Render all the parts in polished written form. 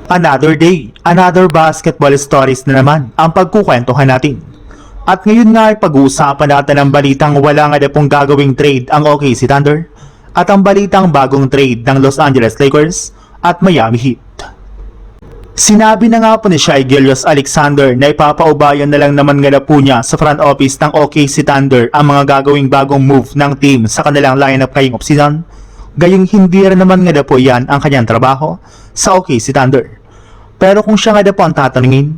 Another day, another basketball stories na naman ang pagkukwentuhan natin. At ngayon nga ay pag-uusapan natin ang balitang wala nga na pong gagawing trade ang OKC Thunder at ang balitang bagong trade ng Los Angeles Lakers at Miami Heat. Sinabi na nga po ni Shai Gilgeous-Alexander na ipapaubayan na lang naman nga na po niya sa front office ng OKC Thunder ang mga gagawing bagong move ng team sa kanilang lineup ngayong offseason. Gayong hindi rin naman nga na po yan ang kanyang trabaho sa OKC Thunder. Pero kung siya nga na po ang tatanungin,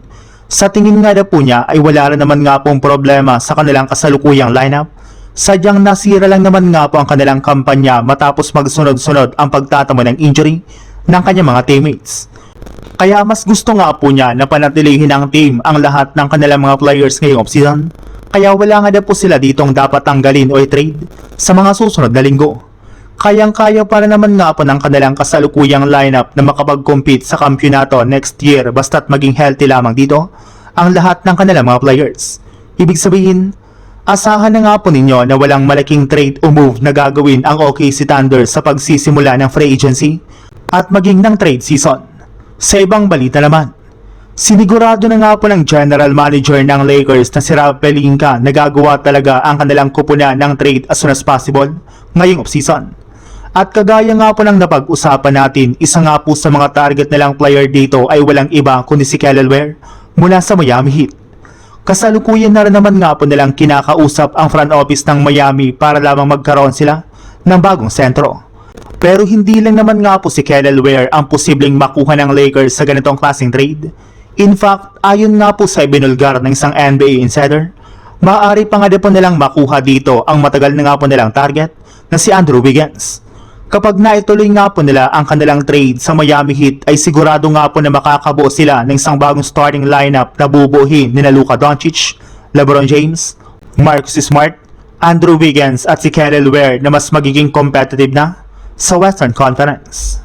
sa tingin nga na po niya ay wala rin naman nga pong problema sa kanilang kasalukuyang lineup. Sadyang nasira lang naman nga po ang kanilang kampanya matapos magsunod-sunod ang pagtatamo ng injury ng kanyang mga teammates. Kaya mas gusto nga po niya na panatilihin ng team ang lahat ng kanilang mga players ngayong offseason. Kaya wala nga na po sila ditong dapat tanggalin o i-trade sa mga susunod na linggo. Kayang-kaya para naman nga po ng kanilang kasalukuyang lineup na makapag-compete sa kampyonato next year basta't maging healthy lamang dito ang lahat ng kanilang mga players. Ibig sabihin, asahan na nga po ninyo na walang malaking trade o move na gagawin ang OKC Thunder sa pagsisimula ng free agency at maging ng trade season. Sa ibang balita naman, sinigurado na nga po ng general manager ng Lakers na si Rob Pelinka na gagawa talaga ang kanilang kupunan ng trade as soon as possible ngayong offseason. At kagaya nga po ng napag-usapan natin, isa nga po sa mga target nilang player dito ay walang iba kundi si Kelly Ware mula sa Miami Heat. Kasalukuyan na rin naman nga po nilang kinakausap ang front office ng Miami para lamang magkaroon sila ng bagong sentro. Pero hindi lang naman nga po si Kelly Ware ang posibleng makuha ng Lakers sa ganitong klaseng trade. In fact, ayon nga po sa ibinulgar ng isang NBA insider, maaari pa nga din po nilang makuha dito ang matagal na nga po nilang target na si Andrew Wiggins. Kapag naituloy nga po nila ang kanilang trade sa Miami Heat ay sigurado nga po na makakabuo sila ng isang bagong starting lineup na bubuhin ni Luka Doncic, LeBron James, Marcus Smart, Andrew Wiggins at si Kelly Ware na mas magiging competitive na sa Western Conference.